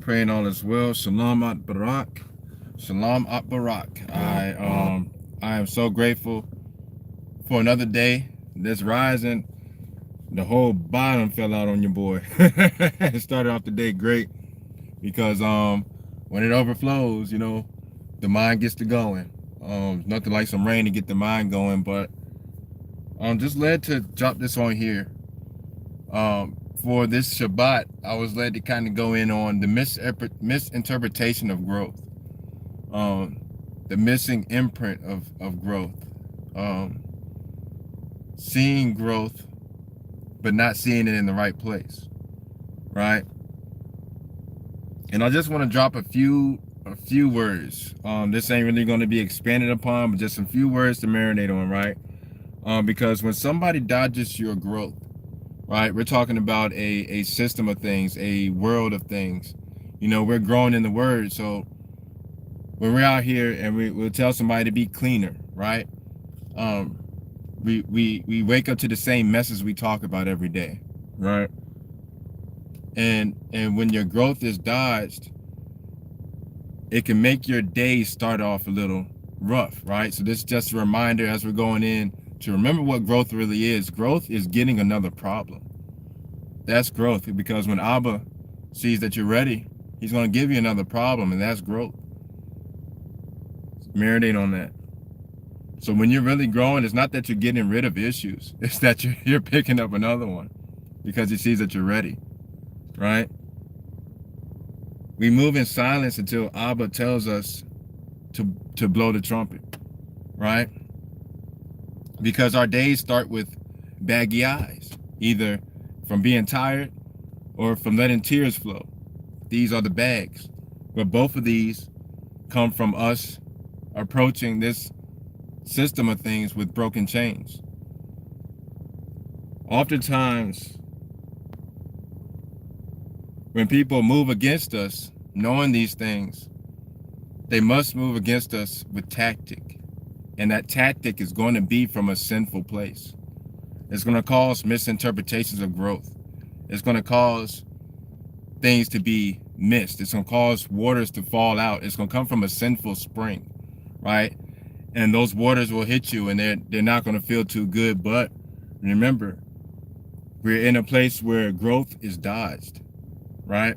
Praying all is well. Shalom at Barak. Shalom at Barak. I am so grateful for another day. This rising, the whole bottom fell out on your boy. It started off the day great because when it overflows, the mind gets to going. Nothing like some rain to get the mind going, but I'm just led to drop this on here. For this Shabbat, I was led to kind of go in on the misinterpretation of growth, um, the missing imprint of growth, um, seeing growth, but not seeing it in the right place, right? And I just want to drop a few words. This ain't really going to be expanded upon, but just some few words to marinate on, right? Because when somebody dodges your growth, right? We're talking about a system of things, a world of things. We're growing in the word. So when we're out here and we'll tell somebody to be cleaner, right? Um, we wake up to the same message we talk about every day, right? And when your growth is dodged, it can make your day start off a little rough, right? So this is just a reminder as we're going in to remember what growth really is. Growth is getting another problem. That's growth, because when Abba sees that you're ready, he's going to give you another problem, and that's growth. Marinate on that. So when you're really growing, it's not that you're getting rid of issues. It's that you're picking up another one because he sees that you're ready, right? We move in silence until Abba tells us to blow the trumpet, right? Because our days start with baggy eyes, either from being tired or from letting tears flow. These are the bags. But both of these come from us approaching this system of things with broken chains. Oftentimes, when people move against us, knowing these things, they must move against us with tactic. And that tactic is going to be from a sinful place. It's going to cause misinterpretations of growth. It's going to cause things to be missed. It's going to cause waters to fall out. It's going to come from a sinful spring, right? And those waters will hit you, and they're not going to feel too good. But remember, we're in a place where growth is dodged, right?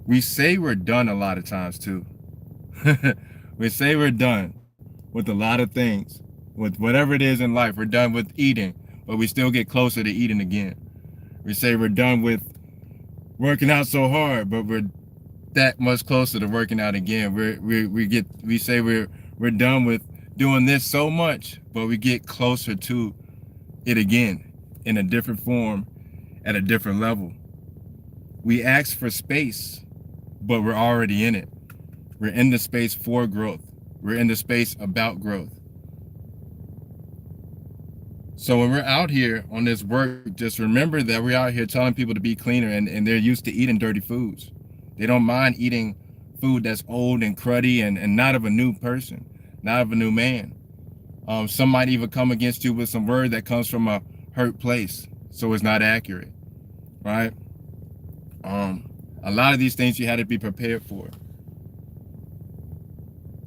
We say we're done a lot of times too. We say we're done with a lot of things, with whatever it is in life. We're done with eating, but we still get closer to eating again. We say we're done with working out so hard, but we're that much closer to working out again. We say we're done with doing this so much, but we get closer to it again in a different form at a different level. We ask for space, but we're already in it. We're in the space for growth. We're in the space about growth. So when we're out here on this work, just remember that we're out here telling people to be cleaner, and they're used to eating dirty foods. They don't mind eating food that's old and cruddy and not of a new person, not of a new man. Some might even come against you with some word that comes from a hurt place, so it's not accurate, right? A lot of these things you had to be prepared for.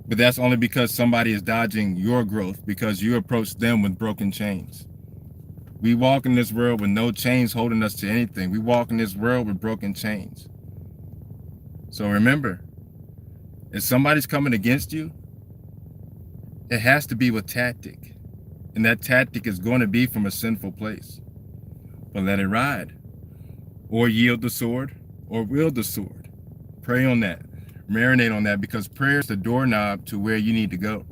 But that's only because somebody is dodging your growth, because you approach them with broken chains. We walk in this world with no chains holding us to anything. We walk in this world with broken chains. So remember, if somebody's coming against you, it has to be with tactic. And that tactic is going to be from a sinful place. But let it ride. Or yield the sword, or wield the sword. Pray on that. Marinate on that, because prayer is the doorknob to where you need to go.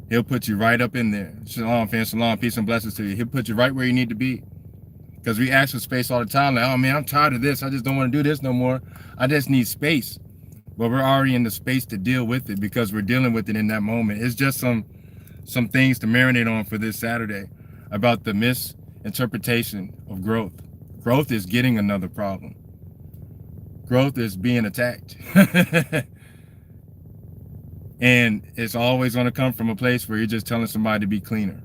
He'll put you right up in there. Shalom, fam. Shalom. Peace and blessings to you. He'll put you right where you need to be. Because we ask for space all the time. Like, oh, man, I'm tired of this. I just don't want to do this no more. I just need space. But we're already in the space to deal with it, because we're dealing with it in that moment. It's just some things to marinate on for this Saturday about the misinterpretation of growth. Growth is getting another problem. Growth is being attacked. And it's always going to come from a place where you're just telling somebody to be cleaner.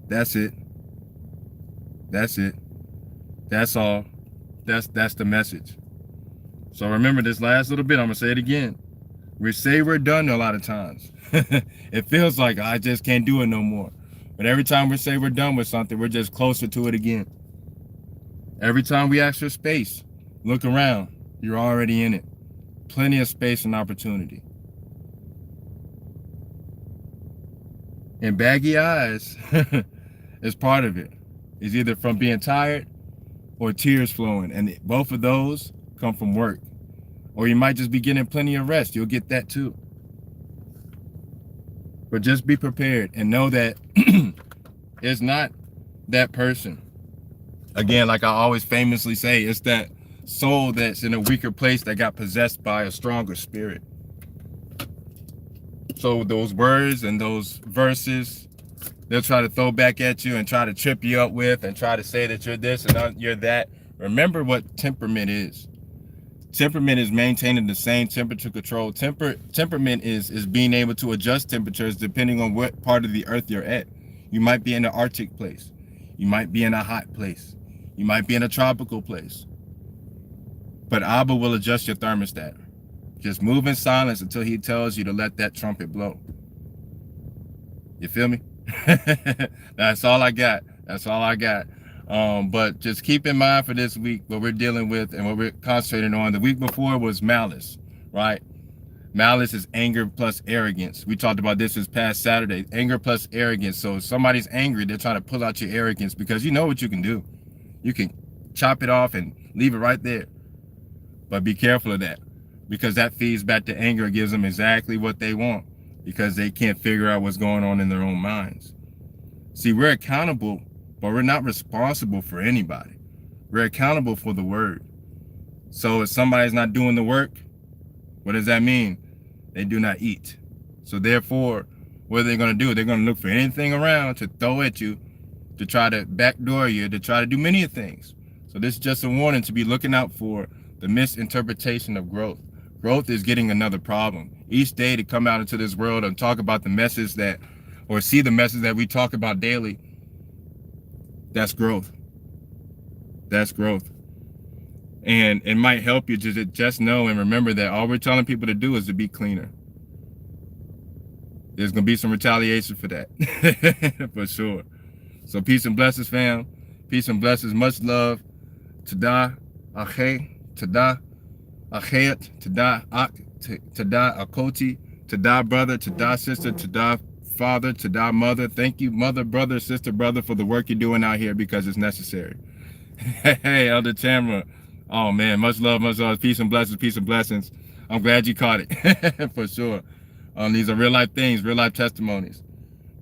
That's it. That's it. That's all. That's the message. So remember this last little bit, I'm gonna say it again. We say we're done a lot of times. It feels like I just can't do it no more. But every time we say we're done with something, we're just closer to it again. Every time we ask for space, look around. You're already in it. Plenty of space and opportunity. And baggy eyes is part of it. It's either from being tired or tears flowing. And both of those come from work. Or you might just be getting plenty of rest. You'll get that too. But just be prepared and know that it's not that person. Again, like I always famously say, it's that soul that's in a weaker place that got possessed by a stronger spirit. So those words and those verses, they'll try to throw back at you and try to trip you up with and try to say that you're this and you're that. Remember what temperament is. Temperament is maintaining the same temperature control. Temperament is being able to adjust temperatures depending on what part of the earth you're at. You might be in an Arctic place. You might be in a hot place. You might be in a tropical place. But Abba will adjust your thermostat. Just move in silence until he tells you to let that trumpet blow. You feel me? That's all I got. That's all I got. But just keep in mind for this week what we're dealing with and what we're concentrating on. The week before was malice, right? Malice is anger plus arrogance. We talked about this past Saturday. Anger plus arrogance. So if somebody's angry, they're trying to pull out your arrogance because you know what you can do. You can chop it off and leave it right there. But be careful of that because that feeds back to anger. It gives them exactly what they want because they can't figure out what's going on in their own minds. See, we're accountable, but we're not responsible for anybody. We're accountable for the word. So if somebody's not doing the work, what does that mean? They do not eat. So therefore, what are they going to do? They're going to look for anything around to throw at you, to try to backdoor you, to try to do many things. So this is just a warning to be looking out for the misinterpretation of growth. Growth is getting another problem. Each day to come out into this world and talk about the message that, or see the message that we talk about daily, that's growth. That's growth. And it might help you to just know and remember that all we're telling people to do is to be cleaner. There's going to be some retaliation for that, for sure. So peace and blessings, fam. Peace and blessings. Much love. Tada, Ache, Tada, Achet, Tada, Ak, Tada, Akoti, Tada, brother, Tada, sister, Tada, father, Tada, mother. Thank you, mother, brother, sister, brother, for the work you're doing out here because it's necessary. Hey, Elder Tamara. Oh, man, much love, much love. Peace and blessings, peace and blessings. I'm glad you caught it, for sure. These are real-life things, real-life testimonies.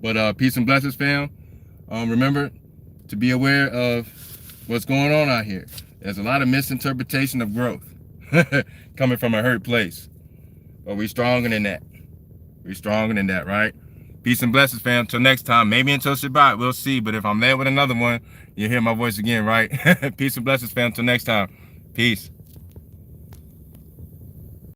But peace and blessings, fam. Remember to be aware of what's going on out here. There's a lot of misinterpretation of growth coming from a hurt place. But we're stronger than that. We're stronger than that, right? Peace and blessings, fam. Till next time. Maybe until Shabbat. We'll see. But if I'm there with another one, you'll hear my voice again, right? Peace and blessings, fam. Till next time. Peace.